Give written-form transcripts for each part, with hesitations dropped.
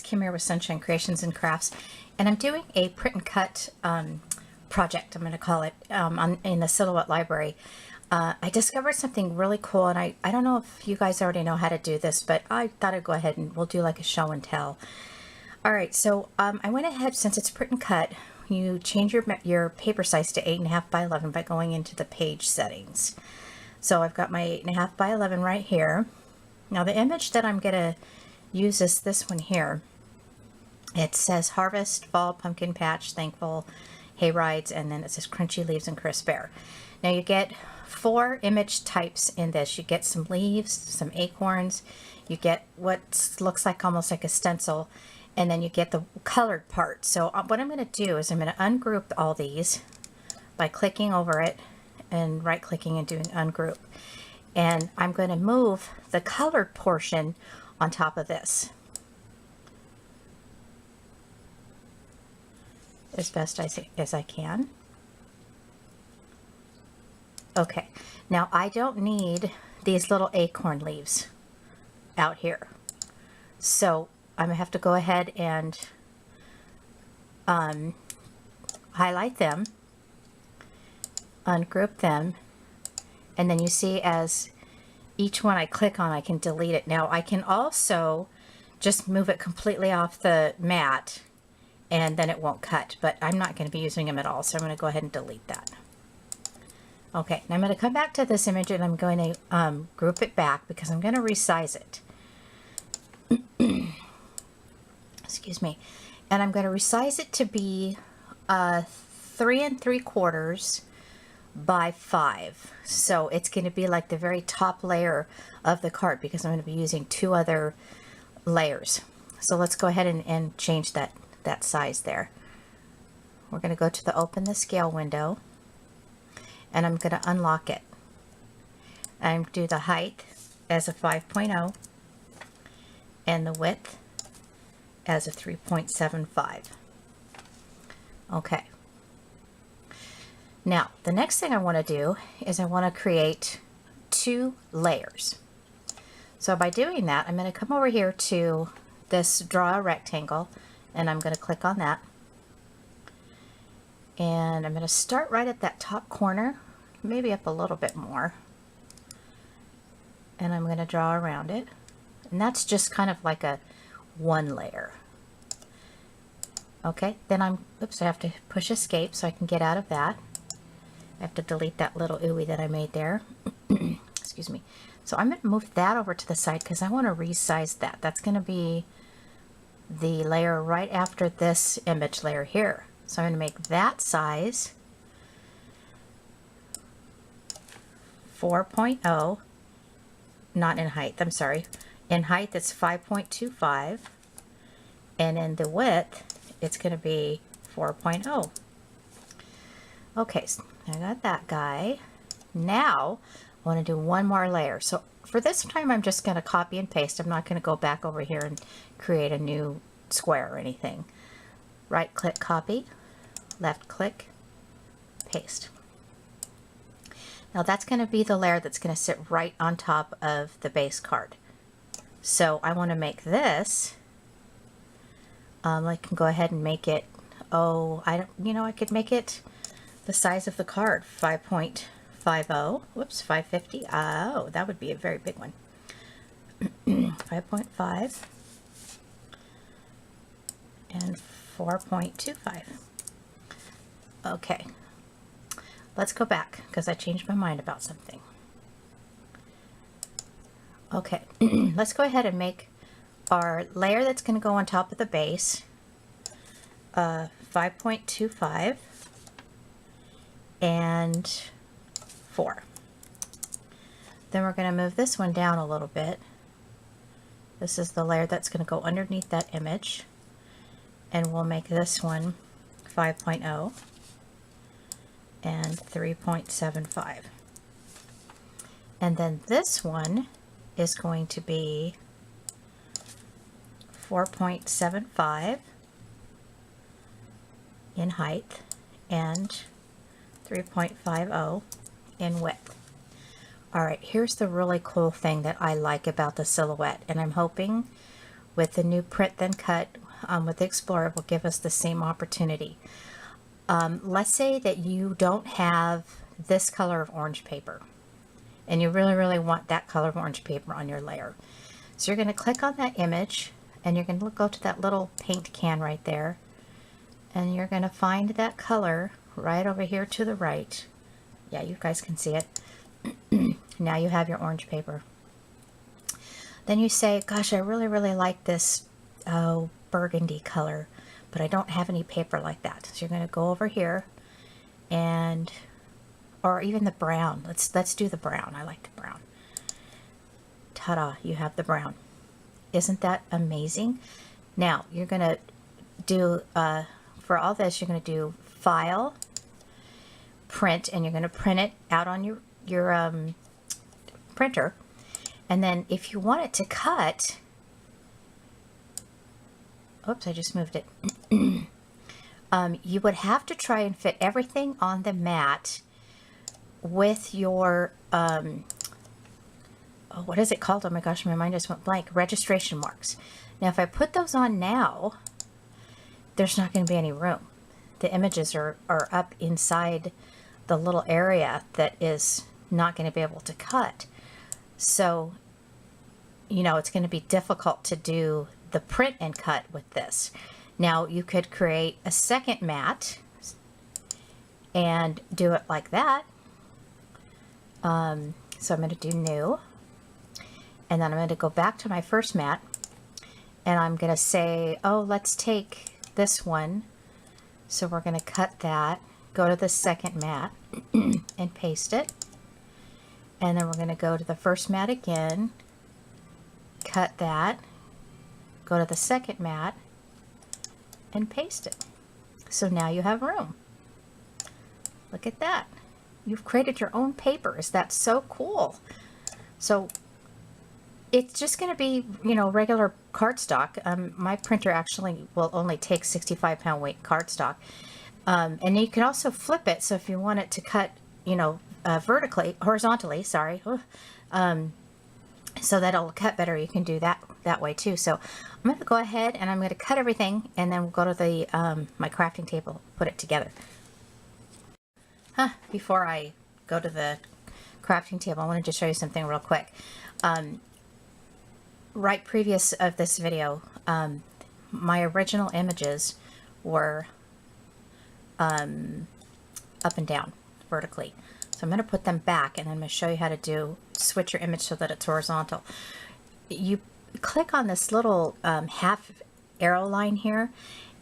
Cameo with Sunshine Creations and Crafts, and I'm doing a print and cut project, I'm going to call it, in the Silhouette library. I discovered something really cool, and I don't know if you guys already know how to do this, but I thought I'd go ahead and we'll do like a show and tell. Alright, so I went ahead, since it's print and cut, you change your paper size to 8.5 by 11 by going into the page settings. So I've got my 8.5 by 11 right here. Now the image that I'm going to use is this one here. It says Harvest, Fall, Pumpkin Patch, Thankful, Hay Rides, and then it says Crunchy Leaves and Crisp Air. Now you get 4 image types in this. You get some leaves, some acorns, you get what looks like almost like a stencil, and then you get the colored part. So what I'm going to do is I'm going to ungroup all these by clicking over it and right clicking and doing ungroup. And I'm going to move the colored portion on top of this as best as I can. Okay, now I don't need these little acorn leaves out here, so I'm gonna have to go ahead and highlight them, ungroup them, and then you see as each one I click on, I can delete it. Now I can also just move it completely off the mat and then it won't cut, but I'm not going to be using them at all, so I'm going to go ahead and delete that. Okay, now I'm going to come back to this image and I'm going to group it back because I'm going to resize it. Excuse me. And I'm going to resize it to be 3 3/4 by 5. So it's going to be like the very top layer of the card because I'm going to be using 2 other layers. So let's go ahead and change that size there. We're going to go to the open the scale window and I'm going to unlock it. I'm do the height as a 5.0 and the width as a 3.75. Okay. Now, the next thing I want to do is I want to create 2 layers. So by doing that, I'm going to come over here to this draw a rectangle and I'm going to click on that. And I'm going to start right at that top corner, maybe up a little bit more. And I'm going to draw around it. And that's just kind of like a 1 layer. Okay, then I have to push escape so I can get out of that. I have to delete that little ooey that I made there. Excuse me. So I'm going to move that over to the side because I want to resize that. That's going to be the layer right after this image layer here. So I'm going to make that size 4.0, not in height, I'm sorry. In height it's 5.25, and in the width it's going to be 4.0. Okay, so I got that guy. Now I want to do 1 more layer. So for this time I'm just going to copy and paste. I'm not going to go back over here and create a new square or anything. Right click copy, left click paste. Now that's going to be the layer that's going to sit right on top of the base card. So I want to make this, I can go ahead and make it, I could make it the size of the card, 5.50, whoops, 550, oh, that would be a very big one. 5.5 and 4.25. Okay, let's go back because I changed my mind about something. Okay, let's go ahead and make our layer that's going to go on top of the base 5.25 and 4. Then we're going to move this one down a little bit. This is the layer that's going to go underneath that image, and we'll make this one 5.0 and 3.75. And then this one is going to be 4.75 in height and 3.50 in width. Alright, here's the really cool thing that I like about the Silhouette, and I'm hoping with the new print then cut with the Explorer will give us the same opportunity. Let's say that you don't have this color of orange paper and you really want that color of orange paper on your layer. So you're going to click on that image and you're going to go to that little paint can right there, and you're going to find that color right over here to the right. Yeah, you guys can see it. Now you have your orange paper. Then you say, gosh, I really like this burgundy color, but I don't have any paper like that. So you're going to go over here and, or even the brown. Let's do the brown. I like the brown. Ta-da, you have the brown. Isn't that amazing? Now you're going to do, for all this, you're going to do File, Print, and you're going to print it out on your printer. And then if you want it to cut, oops, I just moved it. You would have to try and fit everything on the mat with your, oh, what is it called? Oh my gosh, my mind just went blank. Registration marks. Now, if I put those on now, there's not going to be any room. The images are up inside the little area that is not going to be able to cut. So, you know, it's going to be difficult to do the print and cut with this. Now, you could create a second mat and do it like that. So I'm going to do New. And then I'm going to go back to my first mat. And I'm going to say, oh, let's take this one. So we're going to cut that. Go to the second mat and paste it. And then we're going to go to the first mat again, cut that, go to the second mat, and paste it. So now you have room. Look at that. You've created your own papers. That's so cool. So it's just going to be, you know, regular cardstock. My printer actually will only take 65-pound weight cardstock. And you can also flip it. So if you want it to cut, you know, horizontally, sorry, so that it'll cut better, you can do that way too. So I'm going to go ahead and I'm going to cut everything, and then we'll go to the my crafting table, put it together. Before I go to the crafting table, I wanted to show you something real quick. Right previous of this video, my original images were up and down vertically. So I'm going to put them back, and I'm going to show you how to switch your image so that it's horizontal. You click on this little half arrow line here,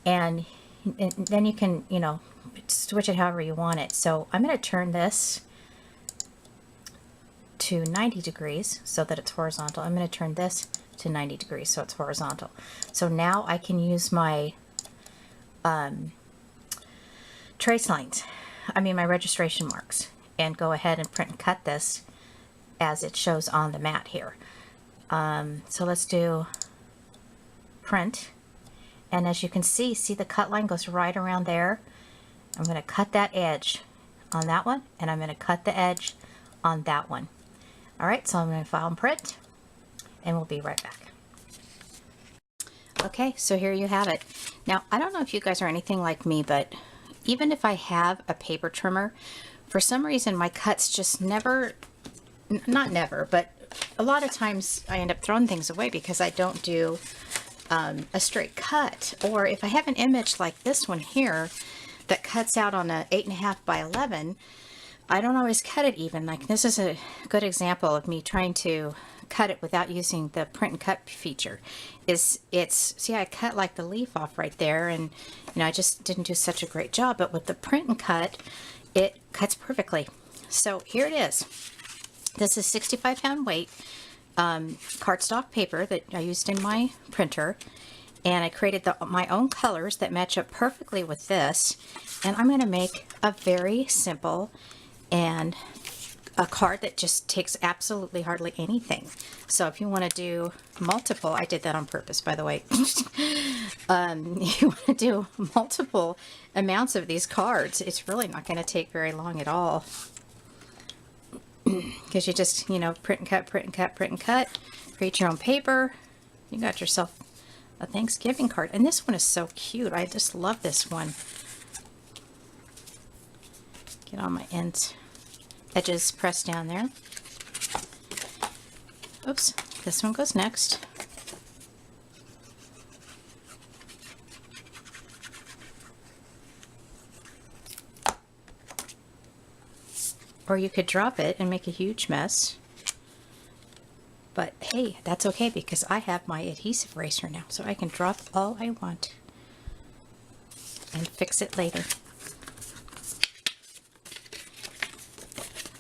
and then you can, you know, switch it however you want it. So I'm going to turn this to 90 degrees so that it's horizontal. I'm going to turn this to 90 degrees so it's horizontal. So now I can use my trace lines, my registration marks, and go ahead and print and cut this as it shows on the mat here. So let's do print, and as you can see the cut line goes right around there. I'm going to cut that edge on that one, and I'm going to cut the edge on that one. Alright, so I'm going to file and print, and we'll be right back. Okay, so here you have it. Now, I don't know if you guys are anything like me, but even if I have a paper trimmer, for some reason my cuts just never, not never, but a lot of times I end up throwing things away because I don't do a straight cut. Or if I have an image like this one here that cuts out on a 8.5 by 11, I don't always cut it even. Like this is a good example of me trying to cut it without using the print and cut feature. See, I cut like the leaf off right there, and you know, I just didn't do such a great job. But with the print and cut, it cuts perfectly. So here it is. This is 65-pound weight cardstock paper that I used in my printer, and I created my own colors that match up perfectly with this. And I'm going to make a very simple and a card that just takes absolutely hardly anything. So if you want to do multiple, I did that on purpose, by the way. You want to do multiple amounts of these cards, it's really not going to take very long at all. Because you just, you know, print and cut, print and cut, print and cut, create your own paper. You got yourself a Thanksgiving card. And this one is so cute. I just love this one. Get all my edges pressed down there. Oops, this one goes next. Or you could drop it and make a huge mess. But hey, that's okay because I have my adhesive eraser now, so I can drop all I want and fix it later.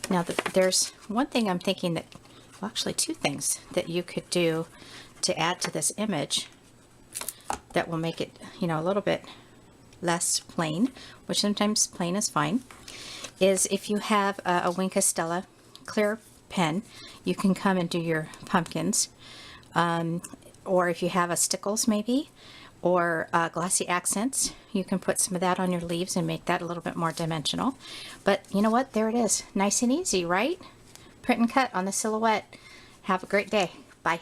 Now there's one thing I'm thinking that, well, actually two things that you could do to add to this image that will make it, you know, a little bit less plain, which sometimes plain is fine, is if you have a Wink of Stella clear pen, you can come and do your pumpkins, or if you have a Stickles maybe, or glossy accents, you can put some of that on your leaves and make that a little bit more dimensional. But you know what, there it is, nice and easy, right? Print and cut on the Silhouette. Have a great day. Bye.